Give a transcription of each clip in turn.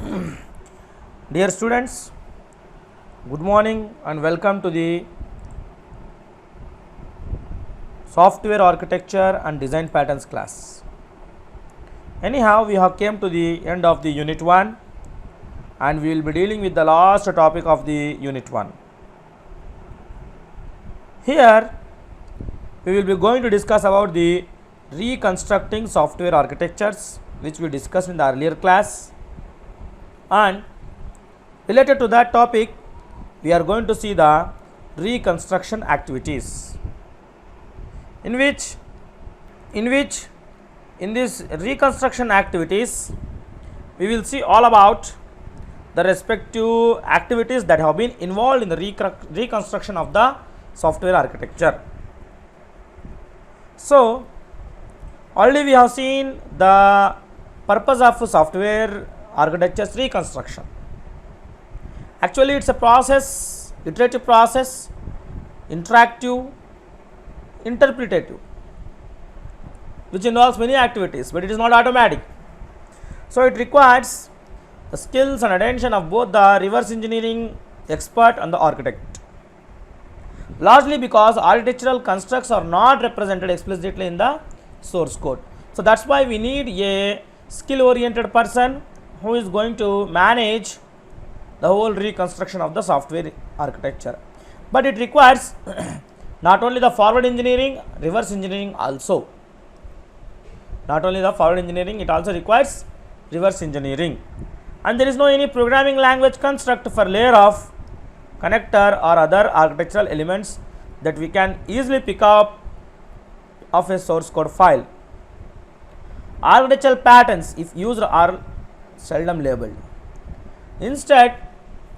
Dear students, good morning and welcome to the Software Architecture and Design Patterns class. Anyhow, we have came to the end of the Unit 1 and we will be dealing with the last topic of the Unit 1. Here, we will be going to discuss about the reconstructing software architectures, which we discussed in the earlier class, and related to that topic we are going to see the reconstruction activities in this reconstruction activities we will see all about the respective activities that have been involved in the reconstruction of the software architecture. So already we have seen the purpose of software architecture's reconstruction. Actually, it's a process, iterative process, interactive, interpretative, which involves many activities, but it is not automatic. So it requires the skills and attention of both the reverse engineering expert and the architect, largely because architectural constructs are not represented explicitly in the source code. So that's why we need a skill oriented person who is going to manage the whole reconstruction of the software architecture. But it requires not only the forward engineering, reverse engineering also. Not only the forward engineering, it also requires reverse engineering. And there is no any programming language construct for layer of connector or other architectural elements that we can easily pick up of a source code file. Architectural patterns, if used, are seldom labeled. Instead,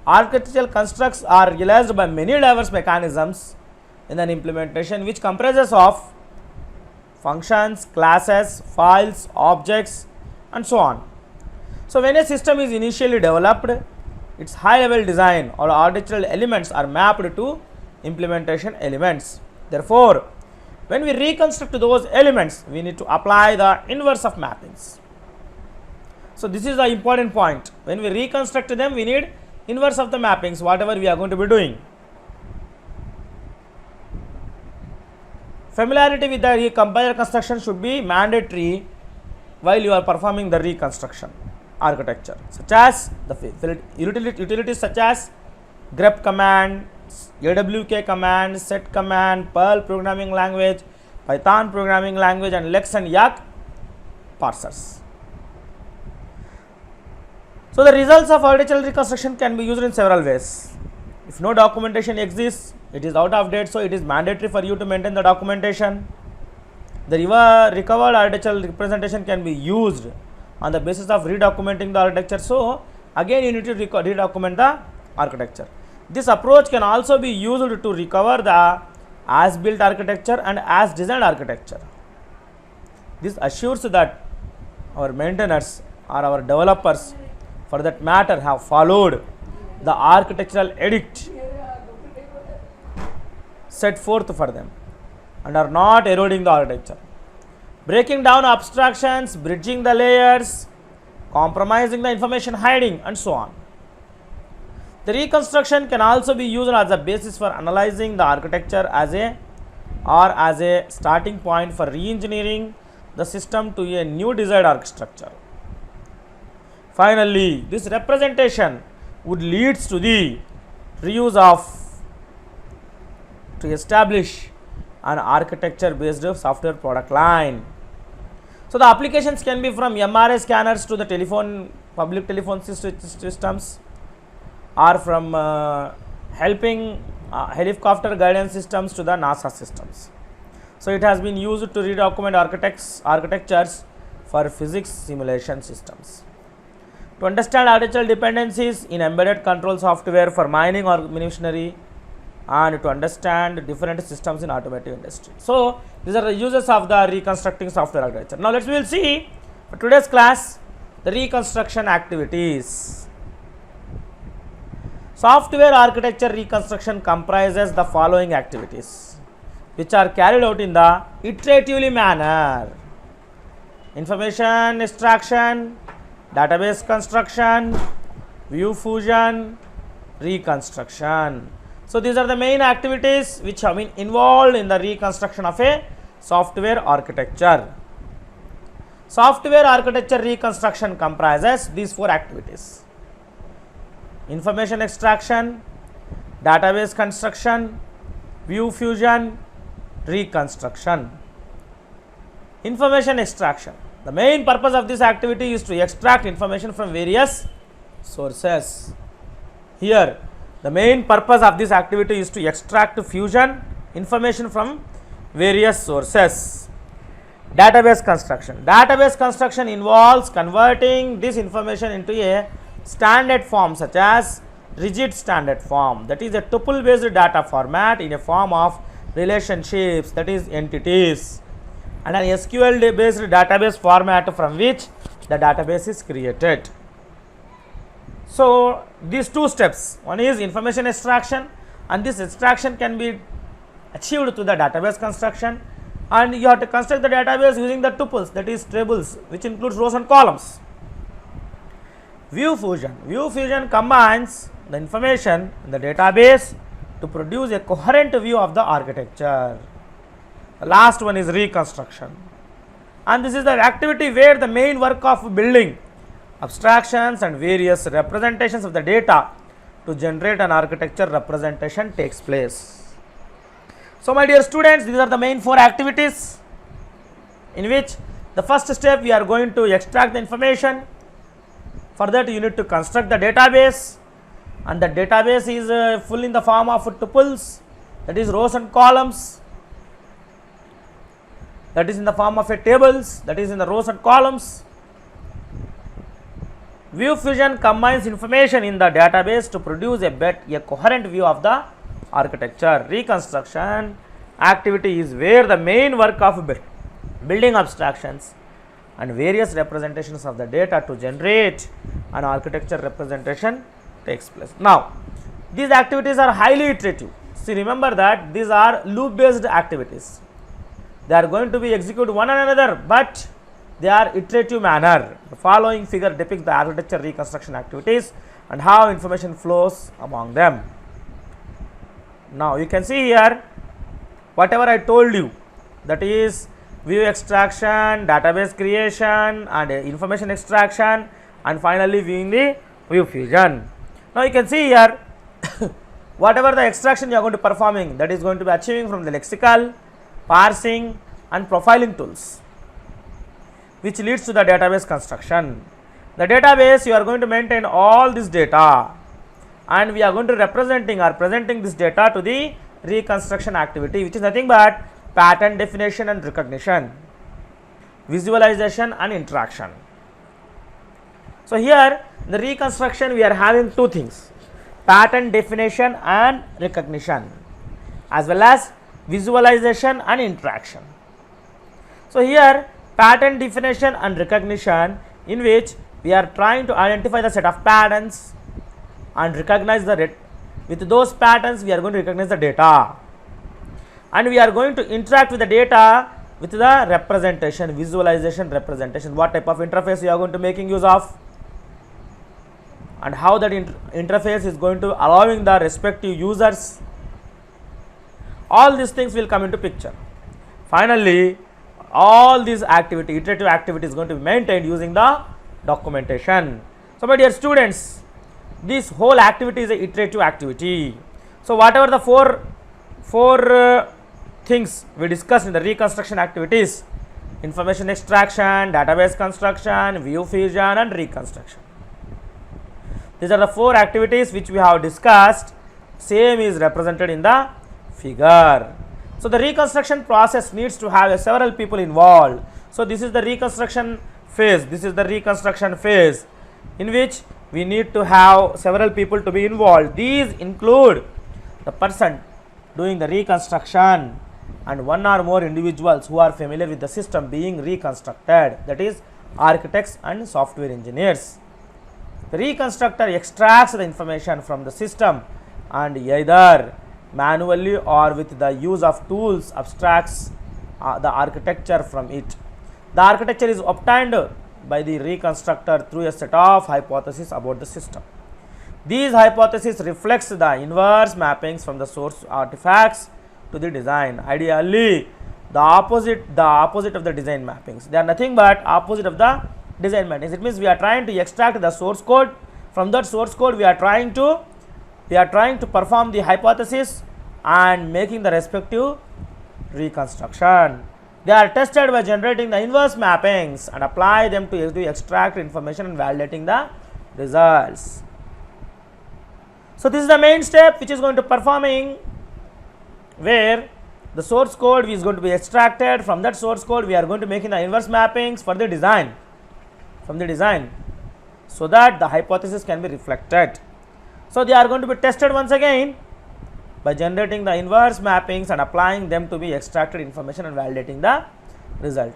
architectural constructs are realized by many diverse mechanisms in an implementation which comprises of functions, classes, files, objects, and so on. So when a system is initially developed, its high level design or architectural elements are mapped to implementation elements. Therefore, when we reconstruct those elements, we need to apply the inverse of mappings. So this is the important point. When we reconstruct them, we need inverse of the mappings, whatever we are going to be doing. Familiarity with the compiler construction should be mandatory while you are performing the reconstruction architecture, such as the utilities such as grep command, awk command, set command, Perl programming language, Python programming language, and Lex and Yak parsers. So the results of architectural reconstruction can be used in several ways. If no documentation exists, it is out of date, so it is mandatory for you to maintain the documentation. The recovered architectural representation can be used on the basis of redocumenting the architecture. So again you need to redocument the architecture. This approach can also be used to recover the as built architecture and as designed architecture. This assures that our maintainers or our developers, for that matter, have followed the architectural edict set forth for them and are not eroding the architecture, breaking down abstractions, bridging the layers, compromising the information hiding, and so on. The reconstruction can also be used as a basis for analyzing the architecture as a starting point for re-engineering the system to a new desired architecture. Finally, this representation would lead to the reuse to establish an architecture based software product line. So the applications can be from MRI scanners to the public telephone systems, or from helping helicopter guidance systems to the NASA systems. So it has been used to redocument architectures for physics simulation systems. To understand architectural dependencies in embedded control software for mining or machinery, and to understand different systems in automotive industry. So these are the uses of the reconstructing software architecture. Now we will see for today's class the reconstruction activities. Software architecture reconstruction comprises the following activities, which are carried out in the iteratively manner: information extraction, database construction, view fusion, reconstruction. So these are the main activities which have been involved in the reconstruction of a software architecture. Software architecture reconstruction comprises these four activities: information extraction, database construction, view fusion, reconstruction. Information extraction. The main purpose of this activity is to extract information from various sources. Here, the main purpose of this activity is to extract fusion information from various sources. Database construction. Database construction involves converting this information into a standard form such as rigid standard form, that is a tuple based data format in a form of relationships, that is entities, and an SQL based database format from which the database is created. So these two steps, one is information extraction, and this extraction can be achieved through the database construction, and you have to construct the database using the tuples, that is tables, which includes rows and columns. View fusion. View fusion combines the information in the database to produce a coherent view of the architecture. The last one is reconstruction, and this is the activity where the main work of building abstractions and various representations of the data to generate an architecture representation takes place. So my dear students, these are the main four activities in which the first step we are going to extract the information. For that you need to construct the database, and the database is full in the form of tuples, that is rows and columns, that is in the form of a tables, that is in the rows and columns. View fusion combines information in the database to produce a coherent view of the architecture. Reconstruction activity is where the main work of building abstractions and various representations of the data to generate an architecture representation takes place. Now, these activities are highly iterative. See, remember that these are loop based activities. They are going to be executed one and another, but they are iterative manner. The following figure depicts the architecture reconstruction activities and how information flows among them. Now you can see here whatever I told you, that is view extraction, database creation, and information extraction, and finally viewing the view fusion. Now you can see here whatever the extraction you are going to performing, that is going to be achieving from the lexical, parsing, and profiling tools, which leads to the database construction. The database, you are going to maintain all this data, and we are going to presenting this data to the reconstruction activity, which is nothing but pattern definition and recognition, visualization and interaction. So here in the reconstruction we are having two things: pattern definition and recognition, as well as visualization and interaction. So here pattern definition and recognition, in which we are trying to identify the set of patterns and recognize the with those patterns we are going to recognize the data, and we are going to interact with the data with the representation, visualization, representation. What type of interface you are going to making use of, and how that interface is going to allowing the respective users. All these things will come into picture. Finally, all these iterative activity is going to be maintained using the documentation. So my dear students, this whole activity is an iterative activity. So whatever the four things we discussed in the reconstruction activities: information extraction, database construction, view fusion, and reconstruction. These are the four activities which we have discussed. Same is represented in the figure. So the reconstruction process needs to have several people involved. So this is the reconstruction phase. This is the reconstruction phase in which we need to have several people to be involved. These include the person doing the reconstruction and one or more individuals who are familiar with the system being reconstructed, that is architects and software engineers. The reconstructor extracts the information from the system and either manually or with the use of tools abstracts the architecture from it. The architecture is obtained by the reconstructor through a set of hypotheses about the system. These hypotheses reflects the inverse mappings from the source artifacts to the design. Ideally, the opposite of the design mappings. They are nothing but opposite of the design mappings. It means we are trying to extract the source code. From that source code, we are trying to perform the hypothesis and making the respective reconstruction. They are tested by generating the inverse mappings and apply them to extract information and validating the results. So this is the main step which is going to performing, where the source code is going to be extracted. From that source code, we are going to making the inverse mappings for the design, so that the hypothesis can be reflected. So they are going to be tested once again by generating the inverse mappings and applying them to be extracted information and validating the result.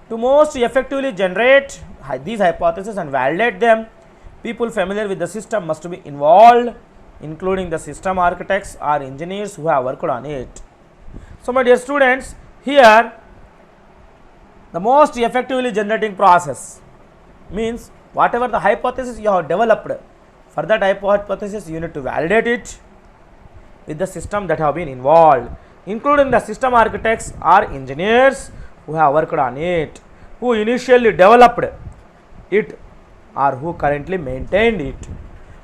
To most effectively generate these hypotheses and validate them, people familiar with the system must be involved, including the system architects or engineers who have worked on it. So my dear students, here the most effectively generating process means whatever the hypothesis you have developed, for that hypothesis you need to validate it with the system that have been involved, including the system architects or engineers who have worked on it, who initially developed it or who currently maintained it.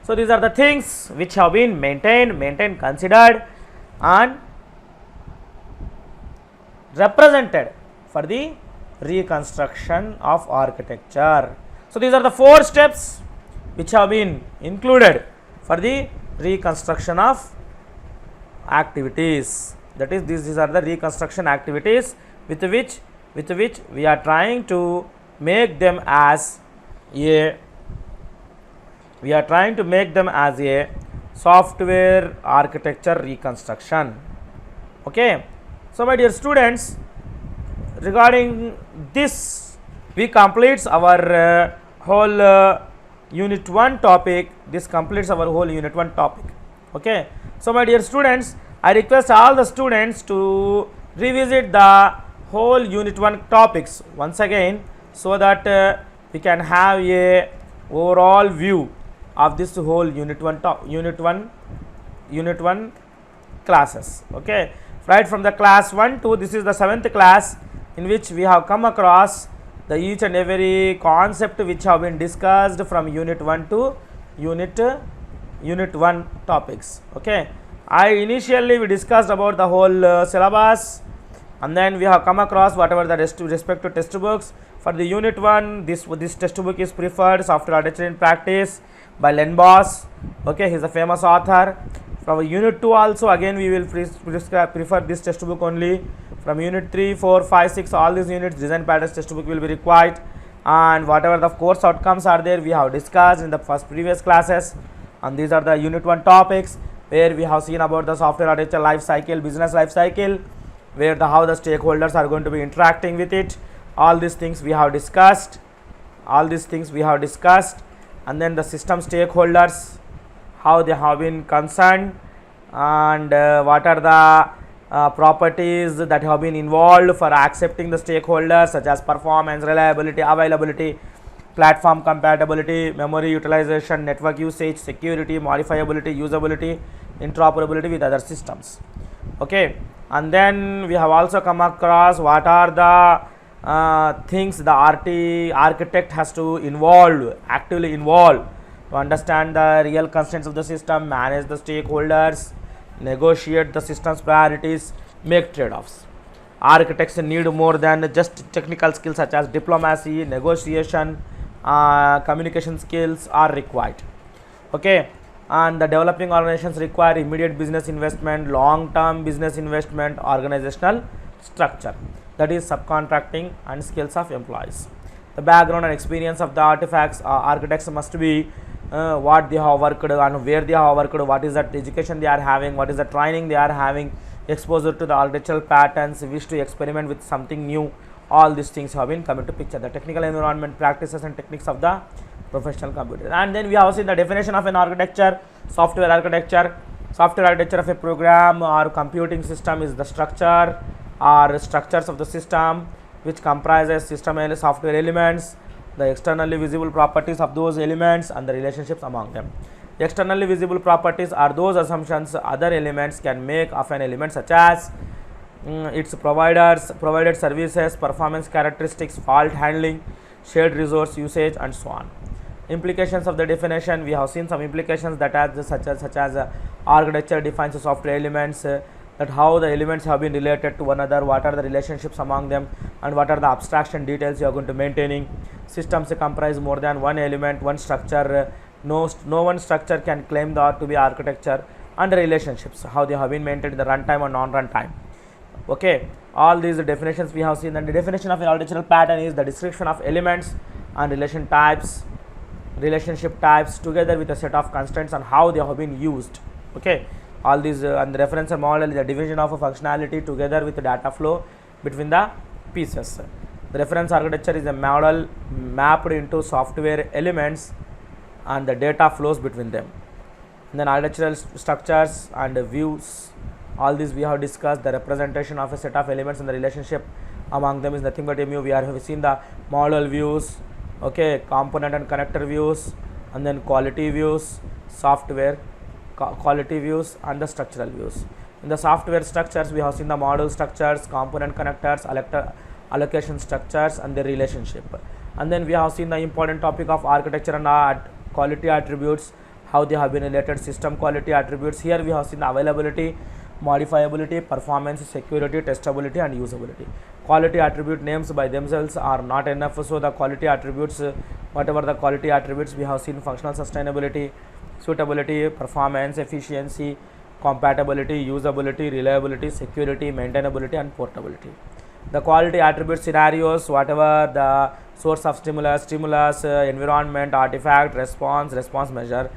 So these are the things which have been maintained, considered and represented for the reconstruction of architecture. So these are the 4 steps which have been included for the reconstruction of activities. That is, these are the reconstruction activities with which we are trying to make them as a software architecture reconstruction. Okay. So my dear students, regarding this we completes our whole unit 1 topic. This completes our whole unit 1 topic. Okay. So my dear students, I request all the students to revisit the whole unit 1 topics once again, so that we can have a overall view of this whole unit 1 classes. Okay, right from the class 1 to this is the 7th class, in which we have come across the each and every concept which have been discussed from unit 1 to unit 1 topics. Okay, initially we discussed about the whole syllabus, and then we have come across whatever the respective textbooks. For the unit 1, this textbook is preferred, Software Architecture in Practice by Len Boss. Okay, he is a famous author. From unit 2 also, again we will prefer this textbook only. From unit 3, 4, 5, 6, all these units, design patterns textbook will be required, and whatever the course outcomes are there, we have discussed in the previous classes. And these are the unit 1 topics, where we have seen about the software architecture life cycle, business life cycle, where how the stakeholders are going to be interacting with it. All these things we have discussed. And then the system stakeholders, how they have been concerned, and what are the properties that have been involved for accepting the stakeholders, such as performance, reliability, availability, platform compatibility, memory utilization, network usage, security, modifiability, usability, interoperability with other systems. Okay, and then we have also come across what are the things the architect has to actively involve to understand the real constraints of the system, manage the stakeholders, negotiate the system's priorities, make trade-offs. Architects need more than just technical skills such as diplomacy, negotiation, communication skills are required. Okay, and the developing organizations require immediate business investment, long-term business investment, organizational structure, that is subcontracting and skills of employees. The background and experience of the architects must be what they have worked and where they have worked, what is that education they are having, what is the training they are having, exposure to the architectural patterns, wish to experiment with something new. All these things have been come into picture. The technical environment, practices and techniques of the professional computer. And then we have seen the definition of an architecture, software architecture. Software architecture of a program or computing system is the structure or structures of the system which comprises system and software elements, the externally visible properties of those elements and the relationships among them. Externally visible properties are those assumptions other elements can make of an element, such as its provided services, performance characteristics, fault handling, shared resource usage, and so on. Implications of the definition: we have seen some implications that are such as architecture defines the software elements, that how the elements have been related to one another, what are the relationships among them, and what are the abstraction details you are going to maintaining. Systems comprise more than one element, one structure. No one structure can claim the to be architecture, and the relationships, how they have been maintained in the runtime and non-runtime. Okay, all these definitions we have seen. And the definition of an architectural pattern is the description of elements and relationship types together with a set of constraints and how they have been used. Okay, all these and the reference model is the division of a functionality together with the data flow between the pieces. The reference architecture is a model mapped into software elements and the data flows between them. And then architectural structures and views, all these we have discussed. The representation of a set of elements and the relationship among them is nothing but mu. We have seen the model views, okay, component and connector views, and then quality views, software quality views, and the structural views. In the software structures, we have seen the model structures, component connectors, allocation structures, and the relationship. And then we have seen the important topic of architecture and quality attributes, how they have been related. System quality attributes, here we have seen the availability, modifiability, performance, security, testability, and usability. Quality attribute names by themselves are not enough, so the quality attributes, whatever the quality attributes, we have seen functional sustainability, suitability, performance, efficiency, compatibility, usability, reliability, security, maintainability, and portability. The quality attribute scenarios, whatever the source of stimulus, environment, artifact, response measure,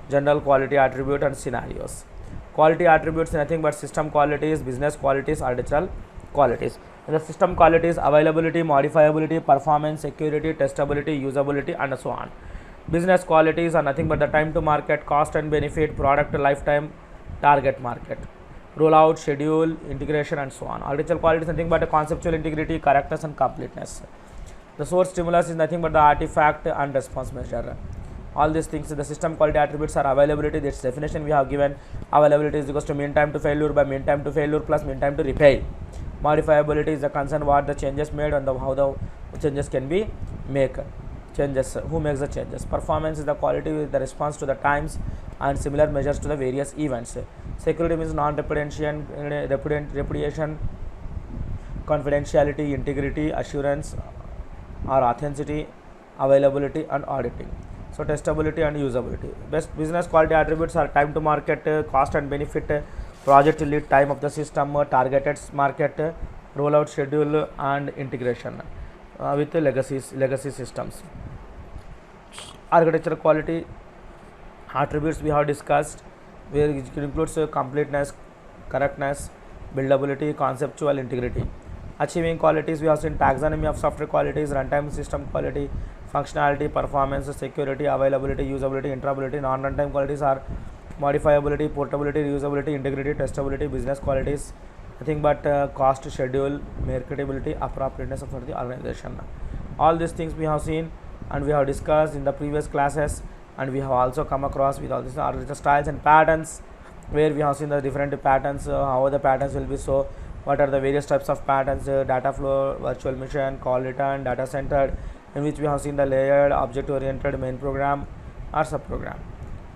general quality attribute, and scenarios. Quality attributes nothing but system qualities, business qualities, architectural qualities. And the system qualities: availability, modifiability, performance, security, testability, usability, and so on. Business qualities are nothing but the time to market, cost and benefit, product lifetime, target market, rollout, schedule, integration, and so on. Architectural quality is nothing but a conceptual integrity, correctness, and completeness. The source stimulus is nothing but the artifact and response measure. All these things, the system quality attributes are availability. This definition we have given: availability is equals to mean time to failure by mean time to failure plus mean time to repair. Modifiability is the concern what the changes made and how the changes can be made. Changes, who makes the changes. Performance is the quality with the response to the times and similar measures to the various events. Security means non-repudiation, confidentiality, integrity, assurance or authenticity, availability, and auditing. So testability and usability. Best business quality attributes are time to market, cost and benefit, project lead time of the system, targeted market, rollout schedule, and integration with legacy systems. Architectural quality attributes we have discussed, where it includes completeness, correctness, buildability, conceptual integrity. Achieving qualities, we have seen taxonomy of software qualities, runtime system quality, functionality, performance, security, availability, usability, interoperability. Non-runtime qualities are modifiability, portability, reusability, integrity, testability. Business qualities, nothing but cost, schedule, marketability, appropriateness of the organization. All these things we have seen and we have discussed in the previous classes, and we have also come across with all these architecture styles and patterns, where we have seen the different patterns, how the patterns will be. So what are the various types of patterns: data flow, virtual machine, call return, data centered, in which we have seen the layered, object oriented, main program or subprogram.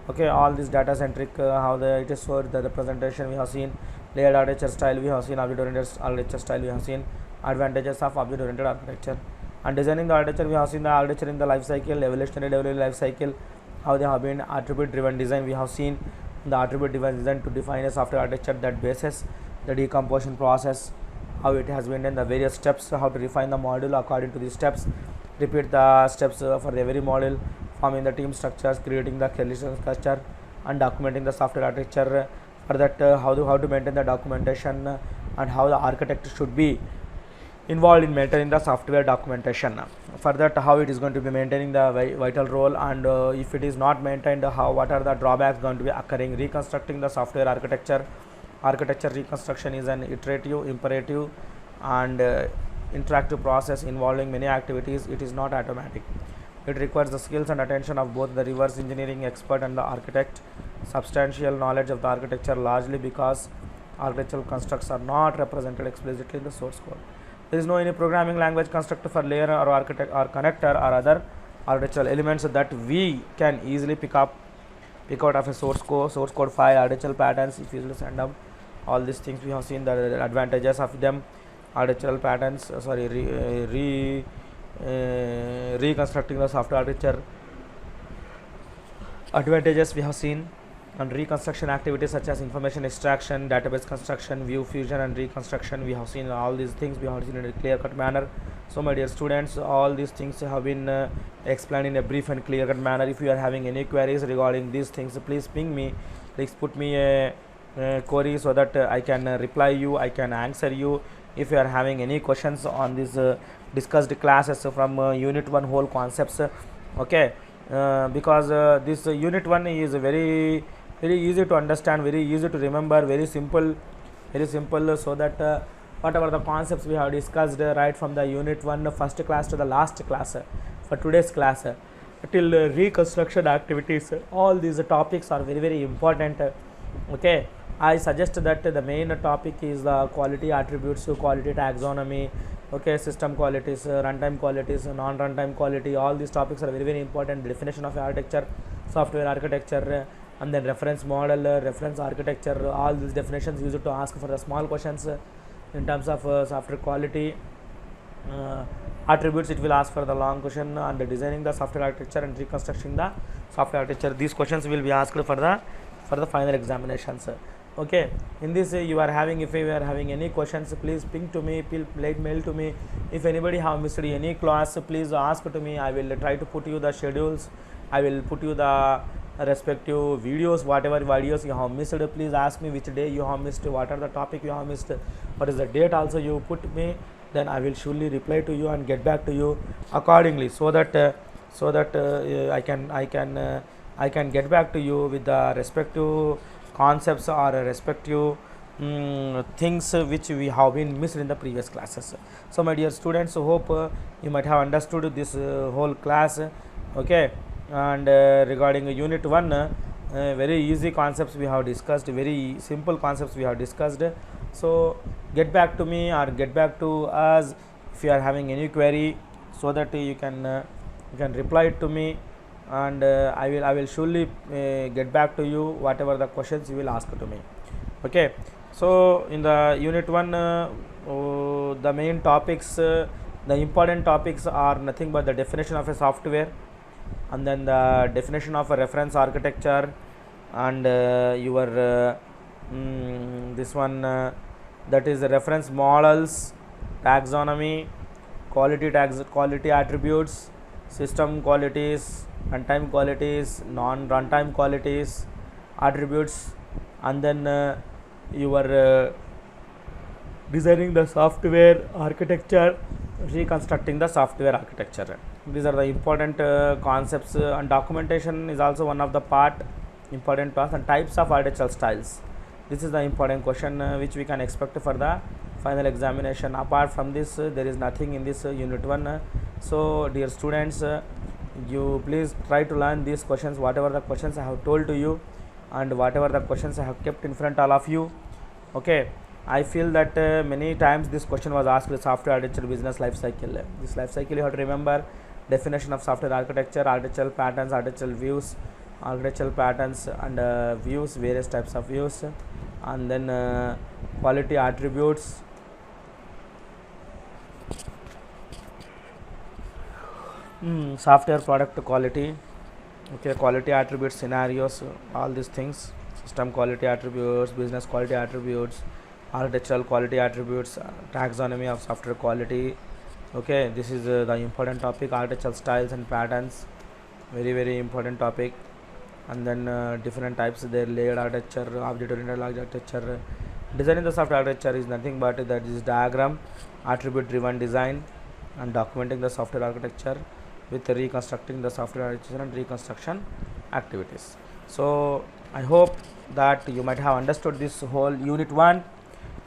Okay, all this data centric, how it is so the representation we have seen. Layered architecture style we have seen, object oriented architecture style we have seen, advantages of object oriented architecture. And designing the architecture, we have seen the architecture in the life cycle, evolutionary development life cycle, how they have been. Attribute driven design, we have seen the attribute driven design to define a software architecture that bases the decomposition process, how it has been in the various steps, how to refine the module according to these steps, repeat the steps for every module, forming the team structures, creating the coalition structure, and documenting the software architecture. For that, how to maintain the documentation, and how the architect should be involved in maintaining the software documentation. For that, how it is going to be maintaining the vital role, and if it is not maintained, what are the drawbacks going to be occurring. Reconstructing the software architecture. Architecture reconstruction is an iterative, imperative, and interactive process involving many activities. It is not automatic. It requires the skills and attention of both the reverse engineering expert and the architect. Substantial knowledge of the architecture, largely because architectural constructs are not represented explicitly in the source code. There is no any programming language constructor for layer or architect or connector or other architectural elements that we can easily pick out of a source code file. Architectural patterns, if you send them, all these things we have seen the advantages of them. Architectural patterns, reconstructing the software architecture advantages we have seen, and reconstruction activities such as information extraction, database construction, view fusion and reconstruction. We have seen all these things, we have seen in a clear cut manner. So my dear students, all these things have been explained in a brief and clear cut manner. If you are having any queries regarding these things, please ping me, please put me a query so that I can reply you, I can answer you. If you are having any questions on these discussed classes from unit 1 whole concepts, okay, because this unit 1 is very easy to understand, very easy to remember, very simple, so that whatever the concepts we have discussed right from the unit 1 first class to the last class for today's class till reconstruction activities, all these topics are very important. Okay, I suggest that the main topic is the quality attributes, quality taxonomy, okay, system qualities, runtime qualities, non-runtime quality. All these topics are very important. Definition of architecture, software architecture, and then reference model, reference architecture. All these definitions used to ask for the small questions in terms of software quality. Attributes, it will ask for the long question, and designing the software architecture and reconstructing the software architecture. These questions will be asked for the final examinations. Okay, in this you are having, if you are having any questions, please ping to me, please mail to me. If anybody have missed any class, please ask to me. I will try to put you the schedules, I will put you the respective videos, whatever videos you have missed, please ask me which day you have missed, what are the topic you have missed, what is the date also you put me, then I will surely reply to you and get back to you accordingly, so that I can get back to you with the respective concepts or respective things which we have been missed in the previous classes. So my dear students, hope you might have understood this whole class. Okay, and regarding unit 1, very easy concepts we have discussed, very simple concepts we have discussed. So get back to me or get back to us if you are having any query, so that you can reply to me, and I will surely get back to you whatever the questions you will ask to me. Okay, so in the unit 1, the main topics, the important topics are nothing but the definition of a software, and then the definition of a reference architecture, and your this one, that is the reference models, taxonomy, quality attributes, system qualities, runtime qualities, non-runtime qualities, attributes, and then your designing the software architecture, reconstructing the software architecture. These are the important concepts, and documentation is also one of the important parts, and types of architectural styles. This is the important question which we can expect for the final examination. Apart from this, there is nothing in this unit 1. So dear students, you please try to learn these questions, whatever the questions I have told to you, and whatever the questions I have kept in front all of you. Okay, I feel that many times this question was asked with software architecture business life cycle. This life cycle you have to remember: definition of software architecture, architectural patterns, architectural views, architectural patterns and views, various types of views, and then quality attributes, software product quality, okay, quality attributes, scenarios, all these things, system quality attributes, business quality attributes, architectural quality attributes, taxonomy of software quality. Okay, this is the important topic. Architectural styles and patterns, very important topic. And then different types, their layered architecture, object oriented architecture. Designing the software architecture is nothing but that is diagram, attribute driven design, and documenting the software architecture with reconstructing the software architecture and reconstruction activities. So I hope that you might have understood this whole unit 1.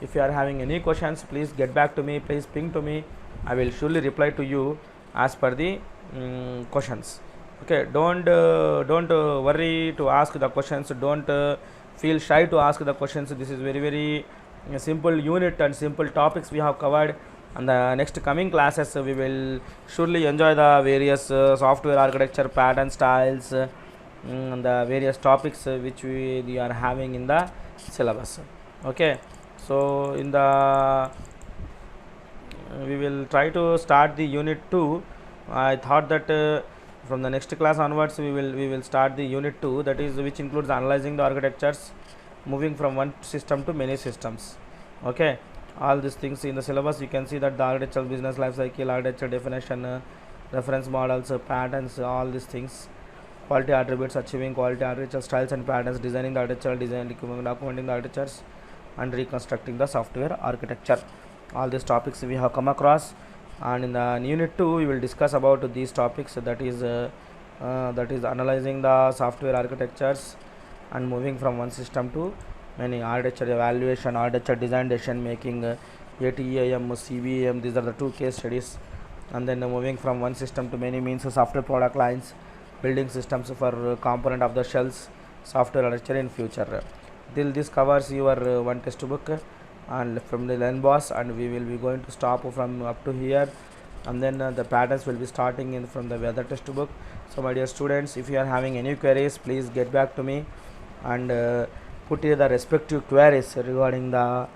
If you are having any questions, please get back to me, please ping to me. I will surely reply to you as per the questions. Okay, don't worry to ask the questions. Don't feel shy to ask the questions. This is very simple unit and simple topics we have covered. And the next coming classes we will surely enjoy the various software architecture pattern styles and the various topics which we are having in the syllabus. Okay, so in the we will try to start the unit 2. I thought that from the next class onwards we will start the unit 2, that is which includes analyzing the architectures, moving from one system to many systems. Okay, all these things in the syllabus you can see that the architectural business life cycle, architecture definition, reference models, patterns, all these things, quality attributes, achieving quality architectural styles and patterns, designing the architectural design, documenting the architectures, and reconstructing the software architecture. All these topics we have come across, and in the unit 2 we will discuss about these topics, that is analyzing the software architectures and moving from one system to many, architecture evaluation, architecture design, decision making, ATEM, CBAM, these are the 2 case studies. And then moving from one system to many means software product lines, building systems for component of the shells, software architecture in future. Till this covers your one textbook and from the LearnBoss, and we will be going to stop from up to here, and then the patterns will be starting in from the other textbook. So my dear students, if you are having any queries, please get back to me and put here the respective queries regarding the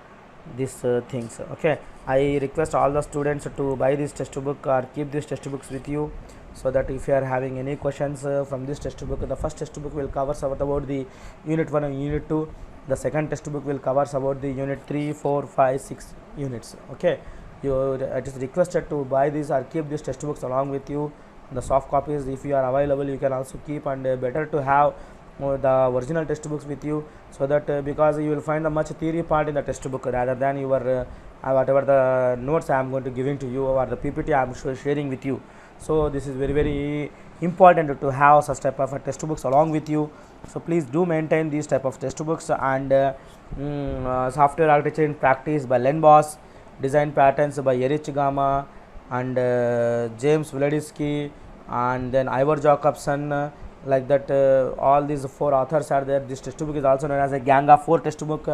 these things. Okay, I request all the students to buy this textbook or keep these textbooks with you, so that if you are having any questions from this textbook, the first textbook will cover about the unit 1 and unit 2, the second textbook will cover about the unit 3, 4, 5, 6 units. Okay, it is requested to buy these or keep these textbooks along with you. The soft copies, if you are available, you can also keep, and better to have the original textbooks with you, so that because you will find the much theory part in the textbook rather than your whatever the notes I am going to giving to you or the PPT I am sharing with you. So this is very important to have such type of textbooks along with you. So please do maintain these type of textbooks, and software architecture in practice by LearnBoss, design patterns by Erich Gamma and James Vladisky, and then Ivor Jacobson, like that. All these 4 authors are there. This textbook is also known as a Gang of 4 textbook,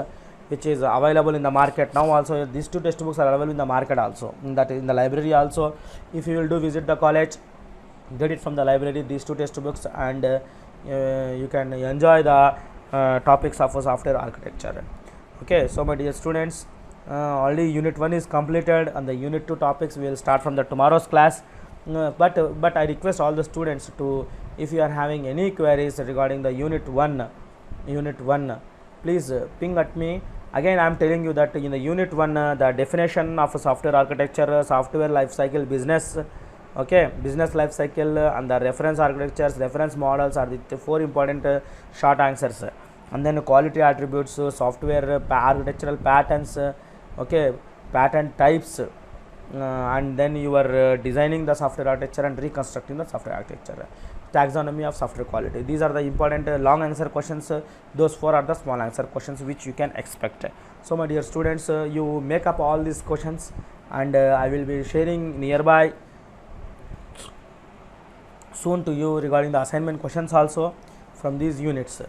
which is available in the market now. Also these 2 textbooks are available in the market also, that in the library also. If you will do visit the college, get it from the library, these 2 textbooks, and you can enjoy the topics of software architecture. Okay, so my dear students, already unit 1 is completed, and the unit 2 topics will start from the tomorrow's class. But I request all the students to, if you are having any queries regarding the unit 1, please ping at me. Again, I am telling you that in the unit 1, the definition of software architecture, software life cycle business, okay, business life cycle, and the reference architectures, reference models are the 4 important short answers. And then quality attributes, software architectural patterns, okay, pattern types, and then you are designing the software architecture and reconstructing the software architecture, taxonomy of software quality. These are the important long answer questions. Those 4 are the small answer questions which you can expect. So my dear students, you make up all these questions, and I will be sharing nearby soon to you regarding the assignment questions also from these units.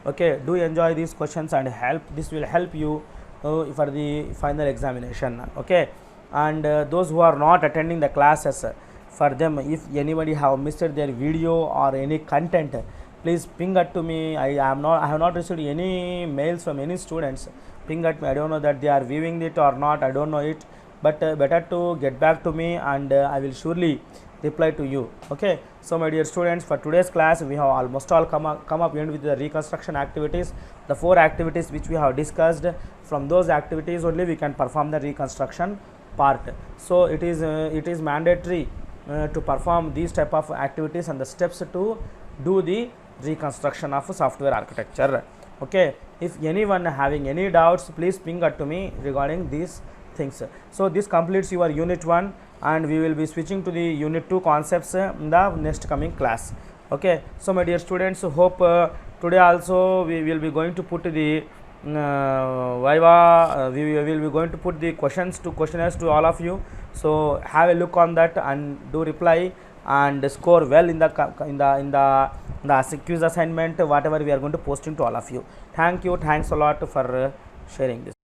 Okay, do enjoy these questions, and this will help you for the final examination. Okay, and those who are not attending the classes, for them, if anybody have missed their video or any content, please ping it to me. I have not received any mails from any students. Ping at me. I don't know that they are viewing it or not, I don't know it, but better to get back to me, and I will surely reply to you. Okay, so my dear students, for today's class we have almost all come up end with the reconstruction activities, the 4 activities which we have discussed. From those activities only we can perform the reconstruction part. So it is mandatory to perform these type of activities and the steps to do the reconstruction of software architecture. Okay, if anyone having any doubts, please ping it to me regarding these things. So this completes your unit 1, and we will be switching to the unit 2 concepts in the next coming class. Okay, so my dear students, hope today also we will be going to put the Viva, we will be going to put the questionnaires to all of you. So have a look on that and do reply, and score well in the quiz assignment, whatever we are going to posting to all of you. Thank you, thanks a lot for sharing this.